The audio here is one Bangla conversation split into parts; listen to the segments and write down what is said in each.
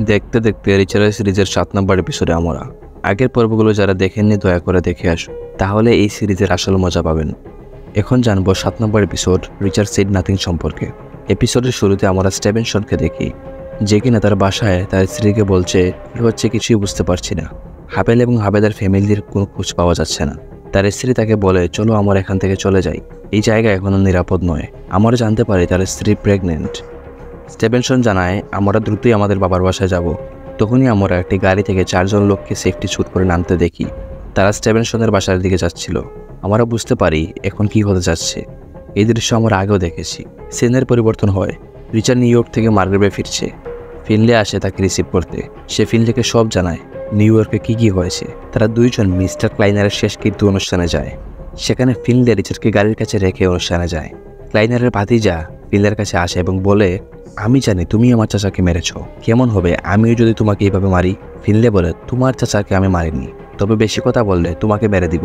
দেখতে দেখতে রিচারের সিরিজের 7 নম্বর এপিসোডে আমরা। আগের পর্বগুলো যারা দেখেননি দয়া করে দেখে আসুন, তাহলে এই সিরিজের আসল মজা পাবেন। এখন জানবো 7 নম্বর এপিসোড রিচার্ড সেড নাথিং সম্পর্কে। এপিসোডের শুরুতে আমরা স্টেভেনসনকে দেখি, যে কিনা তার বাসায় তার স্ত্রীকে বলছে কি হচ্ছে কিছুই বুঝতে পারছি না। হাবেল এবং হাবেলের ফ্যামিলির কোনো খোঁজ পাওয়া যাচ্ছে না। তার স্ত্রী তাকে বলে চলো আমরা এখান থেকে চলে যাই, এই জায়গা এখনো নিরাপদ নয়। আমরা জানতে পারি তার স্ত্রী প্রেগনেন্ট। স্টেভেনসন জানায় আমরা দ্রুতই আমাদের বাবার বাসায় যাব। তখনই আমরা একটি গাড়ি থেকে 4 জন লোককে সেফটি স্যুট করে নামতে দেখি। তারা স্টেভেনসনের বাসার দিকে যাচ্ছিল। আমরা বুঝতে পারি এখন কি হতে যাচ্ছে। এই দৃশ্য আমরা আগেও দেখেছি। সিনের পরিবর্তন হয়। রিচার্ড নিউ ইয়র্ক থেকে মার্গ্রেভে ফিরছে। ফিনলে আসে তাকে রিসিভ করতে। সে ফিনলেকে সব জানায় নিউ ইয়র্কে কী হয়েছে। তারা দুইজন মিস্টার ক্লাইনারের শেষকৃত্য অনুষ্ঠানে যায়। সেখানে ফিনলে রিচার্ডকে গাড়ির কাছে রেখে অনুষ্ঠানে যায়। ক্লাইনারের ভাতিজা ফিনলের কাছে আসে এবং বলে আমি জানি তুমি আমার চাচাকে মেরেছ, কেমন হবে আমিও যদি তোমাকে এইভাবে মারি। ফিনলে বলে তোমার চাচাকে আমি মারিনি, তবে বেশি কথা বললে তোমাকে মেরে দিব।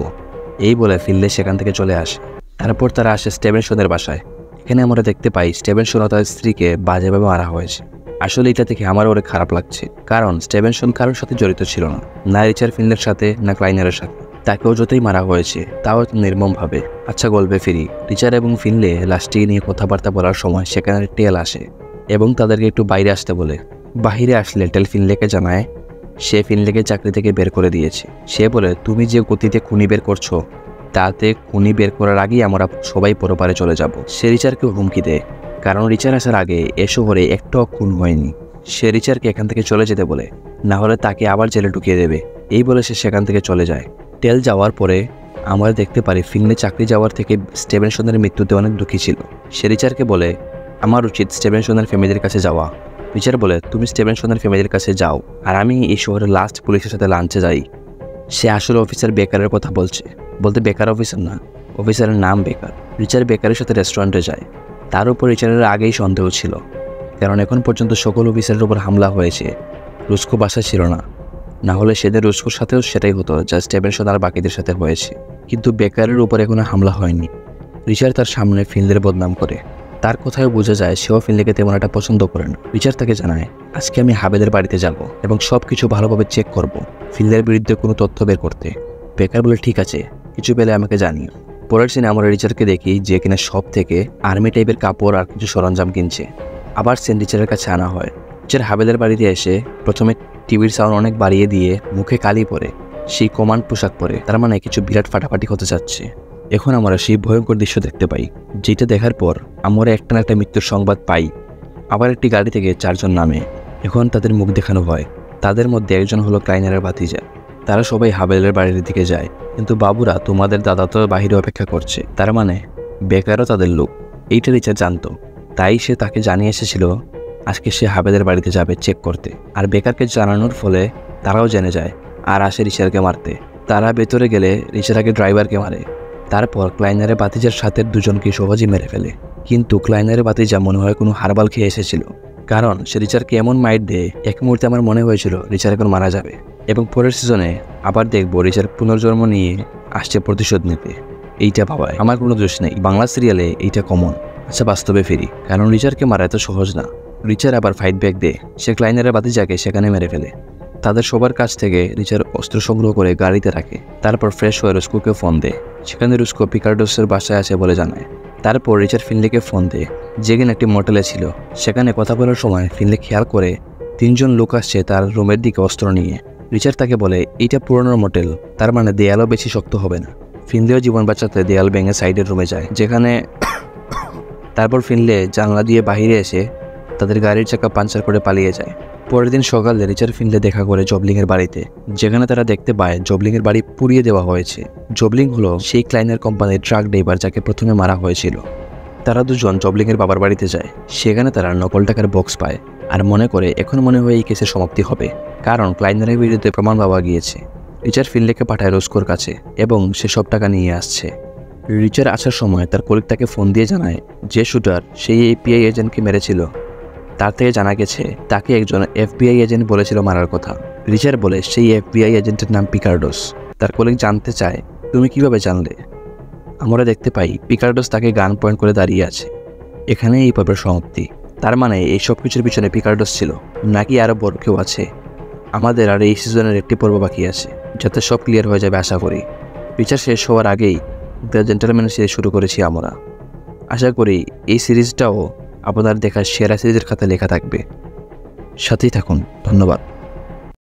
এই বলে ফিনলে সেখান থেকে চলে আসে। তারপর তারা আসে স্টেভেনসনের বাসায়। এখানে আমরা দেখতে পাই স্টেভেনসন ও তার স্ত্রীকে বাজেভাবে মারা হয়েছে। আসলে এটা থেকে আমার অনেক খারাপ লাগছে, কারণ স্টেভেনসন কারোর সাথে জড়িত ছিল না, না রিচার্ড ফিনলের সাথে না ক্লাইনারের সাথে। তাকেও যতই মারা হয়েছে তাও নির্মমভাবে। আচ্ছা গল্পে ফিরি। রিচার্ড এবং ফিনলে লাশটিকে নিয়ে কথাবার্তা বলার সময় সেখানে টেল আসে এবং তাদেরকে একটু বাইরে আসতে বলে। বাহিরে আসলে টেল ফিনলেকে জানায় সে ফিনলেকে চাকরি থেকে বের করে দিয়েছে। সে বলে তুমি যে গতিতে খুনি বের করছো তাতে খুনি বের করার আগেই আমরা সবাই পরপারে চলে যাব। সে রিচার্ডকে হুমকি দেয়, কারণ রিচার্ড আসার আগে এ শহরে একটাও খুন হয়নি। সে রিচার্ডকে এখান থেকে চলে যেতে বলে, না হলে তাকে আবার জেলে ঢুকিয়ে দেবে। এই বলে সে সেখান থেকে চলে যায়। টেল যাওয়ার পরে আমরা দেখতে পারি ফিনলে চাকরি যাওয়ার থেকে স্টেভেনসনের মৃত্যুতে অনেক দুঃখী ছিল। সে রিচার্ডকে বলে আমার উচিত স্টেভেনসনের ফ্যামিলির কাছে যাওয়া। রিচার্ড বলে তুমি স্টেভেনসনের ফ্যামিলির কাছে যাও আর আমি এই শহরের লাস্ট পুলিশের সাথে লাঞ্চে যাই। সে আসলে অফিসার বেকারের কথা বলতে বেকার অফিসার না, অফিসারের নাম বেকার। রিচার্ড বেকারের সাথে রেস্টুরেন্টে যায়। তার উপর রিচার্ডের আগেই সন্দেহ ছিল, কারণ এখন পর্যন্ত সকল অফিসারের উপর হামলা হয়েছে। রুস্কো বাসায় ছিল না হলে সেদিন রুস্কোর সাথেও সেটাই হতো যা স্টেভেনসন আর বাকিদের সাথে হয়েছে। কিন্তু বেকারের উপর এখনো হামলা হয়নি। রিচার্ড তার সামনে ফিনলের বদনাম করে। তার কথায় বোঝা যায় সেও ফিনলেকে তেমন একটা পছন্দ করে না। রিচার্ড তাকে জানায় আজকে আমি হাবেলের বাড়িতে যাব এবং সব কিছু ভালোভাবে চেক করব, ফিনলের বিরুদ্ধে কোনো তথ্য বের করতে। বেকার বলে ঠিক আছে, কিছু পেলে আমাকে জানিও। পরের সিনে আমরা রিচার্ডকে দেখি যে কিনা সব থেকে আর্মি টাইপের কাপড় আর কিছু সরঞ্জাম কিনছে। আবার সেন রিচার্ডের কাছে আনা হয়। রিচার্ড হাবেলের বাড়িতে এসে প্রথমে টিভির সাউন্ড অনেক বাড়িয়ে দিয়ে মুখে কালি পরে সেই কমান্ড পোশাক পরে, তার মানে কিছু বিরাট ফাটাফাটি হতে যাচ্ছে। এখন আমরা সেই ভয়ঙ্কর দৃশ্য দেখতে পাই, যেটা দেখার পর আমরা একটা না একটা মৃত্যুর সংবাদ পাই। আবার একটি গাড়ি থেকে 4 জন নামে। এখন তাদের মুখ দেখানো হয়। তাদের মধ্যে একজন হলো ক্লাইনারের ভাতিজা। তারা সবাই হাবেলের বাড়ির দিকে যায়, কিন্তু বাবুরা তোমাদের দাদা তো বাহিরে অপেক্ষা করছে, তার মানে বেকারও তাদের লোক। এইটা রিচার্ড জানতো, তাই সে তাকে জানিয়ে এসেছিল আজকে সে হাবেলের বাড়িতে যাবে চেক করতে। আর বেকারকে জানানোর ফলে তারাও জেনে যায় আর আসে রিচার্ডকে মারতে। তারা ভেতরে গেলে রিচার্ড আগে ড্রাইভারকে মারে, তারপর ক্লাইনারের ভাতিজার সাথে দুজনকে সহজেই মেরে ফেলে। কিন্তু ক্লাইনারের ভাতিজা মনে হয় কোনো হারবাল খেয়ে এসেছিল, কারণ সে রিচার্ডকে এমন মাইট দেয় এক মুহূর্তে আমার মনে হয়েছিল রিচার্ড এখন মারা যাবে। এবং পরের সিজনে আবার দেখবো রিচার্ড পুনর্জন্ম নিয়ে আসছে প্রতিশোধ নিতে। এইটা ভাবায় আমার কোনো দোষ নেই, বাংলা সিরিয়ালে এইটা কমন। আচ্ছা বাস্তবে ফিরি, কারণ রিচার্ডকে মারা এত সহজ না। রিচার্ড আবার ফাইট ব্যাক দেয়, সে ক্লাইনারের ভাতিজাকে সেখানে মেরে ফেলে। তাদের সবার কাছ থেকে রিচার্ড অস্ত্র সংগ্রহ করে গাড়িতে রাখে। তারপর ফ্রেশ হয়ে রুস্কোকে ফোন দেয়। সেখানে রুস্কো পিকার্ডোসের বাসায় আছে বলে জানায়। তারপর রিচার্ড ফিনলেকে ফোন দেয়, যে কিনা একটি মোটেলে ছিল। সেখানে কথা বলার সময় ফিনলে খেয়াল করে 3 জন লোক আসছে তার রুমের দিকে অস্ত্র নিয়ে। রিচার্ড তাকে বলে এইটা পুরনো মোটেল, তার মানে দেয়ালও বেশি শক্ত হবে না। ফিনলেও জীবন বাঁচাতে দেয়াল ভেঙে সাইডের রুমে যায়, যেখানে তারপর ফিনলে জানলা দিয়ে বাহিরে এসে তাদের গাড়ির চাকা পাঞ্চার করে পালিয়ে যায়। পরের দিন সকালে রিচার্ড ফিনলে দেখা করে জবলিংয়ের বাড়িতে, যেখানে তারা দেখতে পায় জবলিংয়ের বাড়ি পুড়িয়ে দেওয়া হয়েছে। জবলিং হলো সেই ক্লাইনার কোম্পানির ট্রাক ড্রাইভার যাকে প্রথমে মারা হয়েছিল। তারা দুজন জবলিংয়ের বাবার বাড়িতে যায়। সেখানে তারা নকল টাকার বক্স পায় আর মনে করে এখন মনে হয় এই কেসের সমাপ্তি হবে, কারণ ক্লাইনারের বিরুদ্ধে প্রমাণ পাওয়া গিয়েছে। রিচার্ড ফিনলেকে পাঠায় রস্কোর কাছে এবং সে সব টাকা নিয়ে আসছে। রিচার্ড আসার সময় তার কলিগ তাকে ফোন দিয়ে জানায় যে শুটার সেই এপিআই এজেন্টকে মেরেছিল, তার থেকে জানা গেছে তাকে একজন এফবিআই এজেন্ট বলেছিল মারার কথা। রিচার্ড বলে সেই এফবিআই এজেন্টের নাম পিকার্ডোস। তার কলিগ জানতে চায় তুমি কিভাবে জানলে। আমরা দেখতে পাই পিকার্ডোস তাকে গান পয়েন্ট করে দাঁড়িয়ে আছে। এখানে এই পর্বের সমাপ্তি। তার মানে এই সব কিছুর পিছনে পিকার্ডোস ছিল, নাকি আরও বড় কেউ আছে? আমাদের আর এই সিজনের একটি পর্ব বাকি আছে, যাতে সব ক্লিয়ার হয়ে যাবে আশা করি। রিচার শেষ হওয়ার আগেই দ্য জেন্টলম্যান সিরিজ শুরু করেছি আমরা। আশা করি এই সিরিজটাও আপনার দেখা সেরা সিরিজের খাতায় লেখা থাকবে। সাথেই থাকুন। ধন্যবাদ।